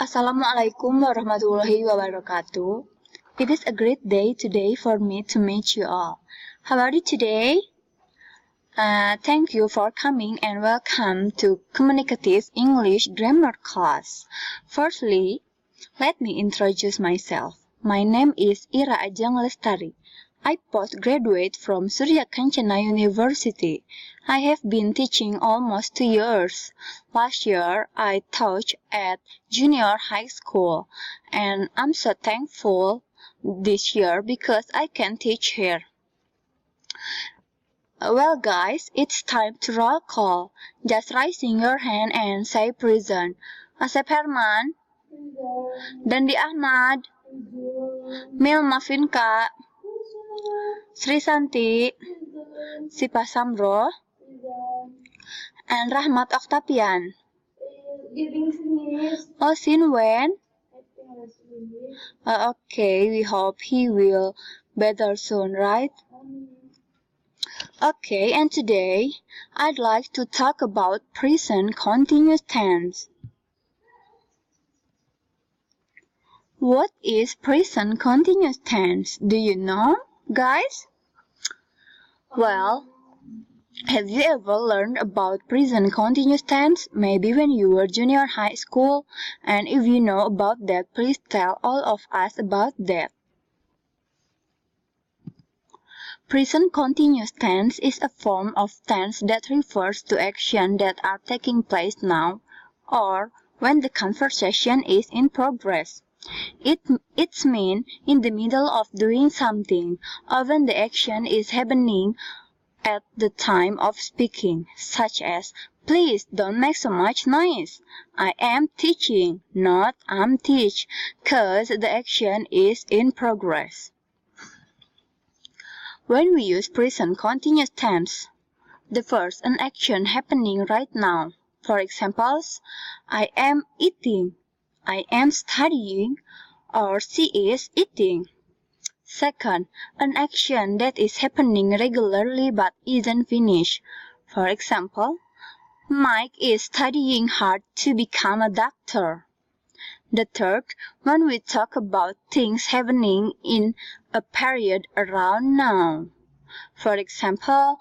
Assalamualaikum warahmatullahi wabarakatuh. It is a great day today for me to meet you all. How are you today? Thank you for coming and welcome to Communicative English Grammar class. Firstly, let me introduce myself. My name is Ira Ajeng Lestari. I postgraduate from Surya Kencana University. I have been teaching almost 2 years. Last year, I taught at junior high school, and I'm so thankful this year because I can teach here. Well guys, it's time to roll call. Just raising your hand and say present. Asep Herman, Dandi Ahmad, Milma Finka, Sri Santi, Sipa Samro, and Rahmat Octavian. Osin when? Okay, we hope he will better soon, right? Okay, and today I'd like to talk about present continuous tense. What is present continuous tense? Do you know, guys? Well, have you ever learned about present continuous tense? Maybe when you were junior high school. And if you know about that, please tell all of us about that. Present continuous tense is a form of tense that refers to actions that are taking place now or when the conversation is in progress. It's mean in the middle of doing something or when the action is happening at the time of speaking, such as, please don't make so much noise. I am teaching, not I'm teach, cause the action is in progress. When we use present continuous tense, the first an action happening right now. For examples, I am eating, I am studying, or she is eating. Second, an action that is happening regularly but isn't finished. For example, Mike is studying hard to become a doctor. The third, when we talk about things happening in a period around now. For example,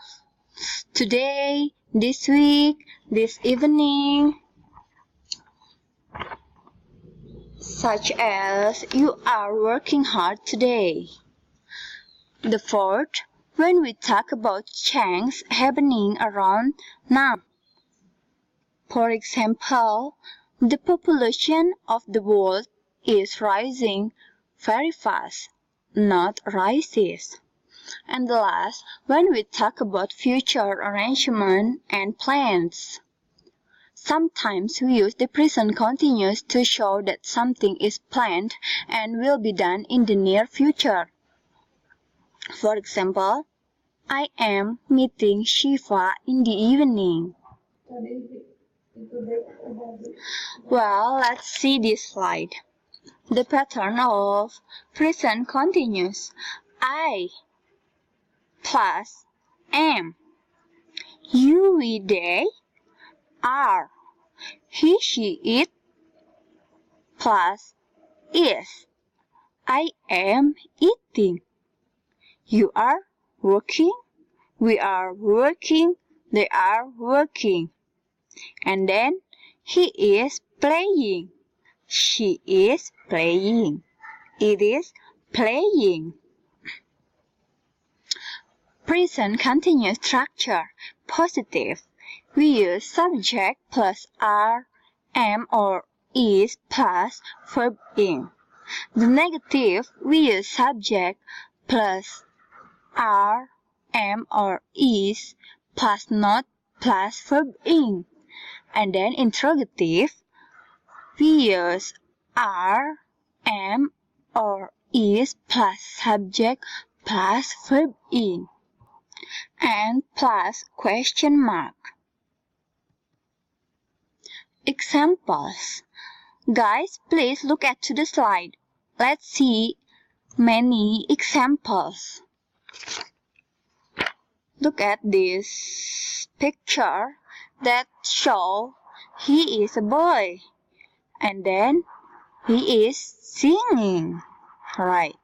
today, this week, this evening. Such as, you are working hard today. The fourth, when we talk about change happening around now. For example, the population of the world is rising very fast, not rises. And the last, when we talk about future arrangement and plans. Sometimes we use the present continuous to show that something is planned and will be done in the near future. For example, I am meeting Shiva in the evening. Well, let's see this slide. The pattern of present continuous. I plus am. You, we, they are. He, she, it plus is. I am eating. You are working. We are working. They are working. And then he is playing. She is playing. It is playing. Present continuous structure. Positive. We use subject plus are, am, or is plus verb ing. The negative, we use subject plus are, am, or is plus not plus verb ing. And then interrogative, we use are, am, or is plus subject plus verb ing and plus question mark. Examples. Guys, please look at the slide. Let's see many examples. Look at this picture that show he is a boy. And then He is singing. Right.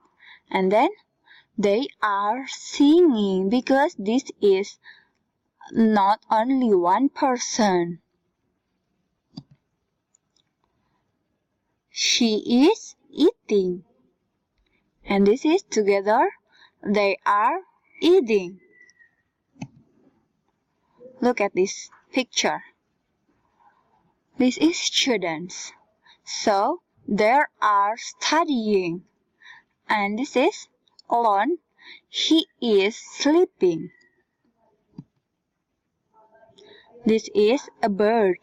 And then they are singing because this is not only one person. She is eating. And this is together. They are eating. Look at this picture. This is students. So they are studying. And this is alone. He is sleeping. This is a bird.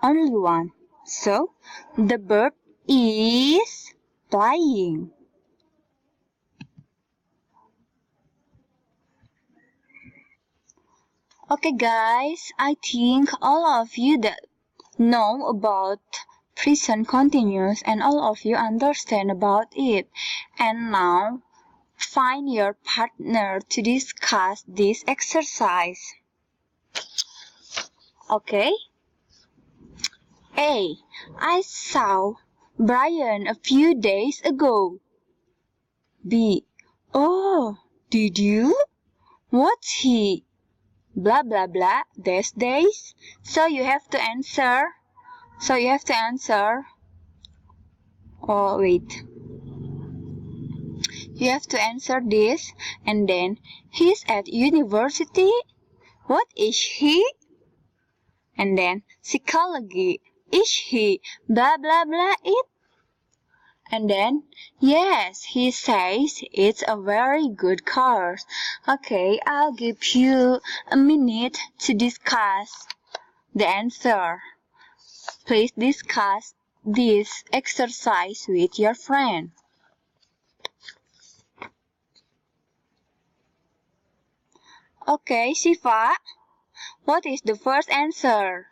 Only one. So the bird is flying. Okay guys, I think all of you that know about present continuous and all of you understand about it. And now find your partner to discuss this exercise. Okay? A. I saw Brian a few days ago. B. Oh, did you? What's he? Blah blah blah days. So you have to answer. Oh wait. You have to answer this, and then he's at university. What is he? And then psychology. Is he blah blah blah it? And then, yes, he says it's a very good course. Okay, I'll give you a minute to discuss the answer. Please discuss this exercise with your friend. Okay, Shifa, what is the first answer?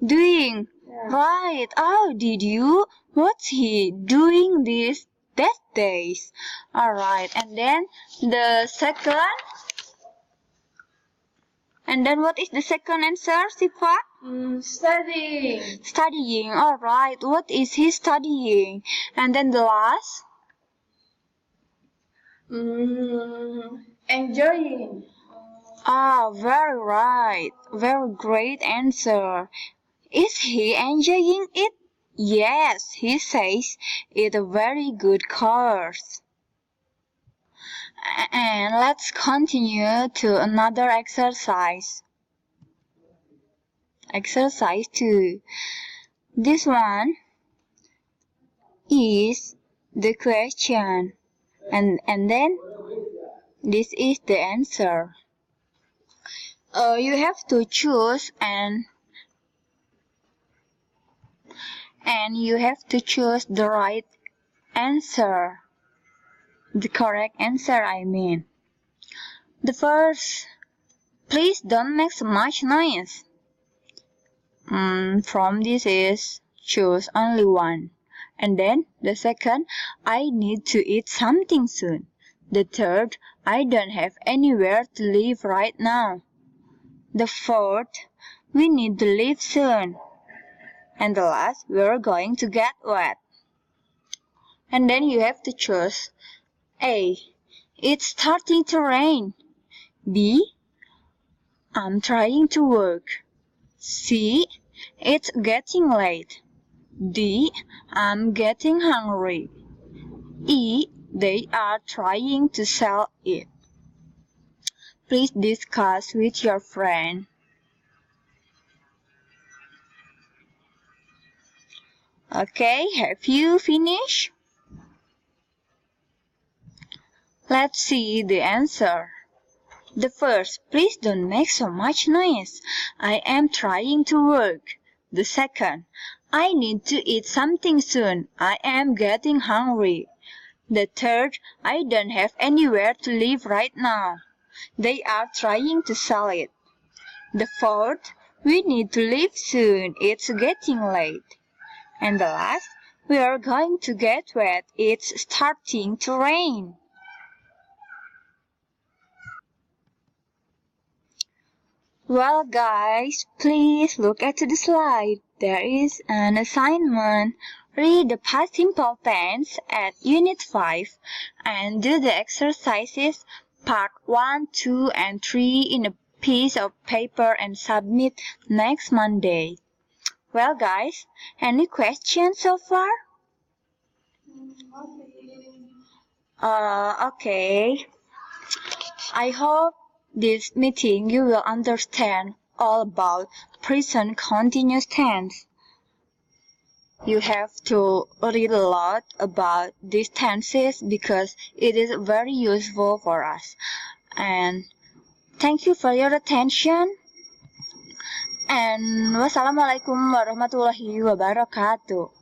Doing. Yeah. Right. Oh, did you? What's he doing these days? Alright. And then the second. And then what is the second answer, Sifa? Studying. Studying. Alright. What is he studying? And then the last? Enjoying. Ah, very right. Very great answer. Is he enjoying it? Yes, he says it's a very good course. And let's continue to another exercise. Exercise 2. This one is the question. And then this is the answer. You have to choose and you have to choose the right answer. The correct answer, I mean. The first, please don't make so much noise. From this is choose only one. And then the second, I need to eat something soon. The third, I don't have anywhere to live right now. The fourth, we need to leave soon. And the last, we're going to get wet. And then you have to choose. A. It's starting to rain. B. I'm trying to work. C. It's getting late. D. I'm getting hungry. E. They are trying to sell it. Please discuss with your friend. Okay, have you finished? Let's see the answer. The first, please don't make so much noise. I am trying to work. The second, I need to eat something soon. I am getting hungry. The third, I don't have anywhere to live right now. They are trying to sell it. The fourth, we need to leave soon. It's getting late. And the last, we are going to get wet. It's starting to rain. Well, guys, please look at the slide. There is an assignment. Read the past simple tense at Unit 5 and do the exercises Part 1, 2, and 3 in a piece of paper and submit next Monday. Well, guys, any questions so far? Okay. I hope this meeting you will understand all about present continuous tense. You have to read a lot about these tenses because it is very useful for us. And thank you for your attention. And wassalamualaikum warahmatullahi wabarakatuh.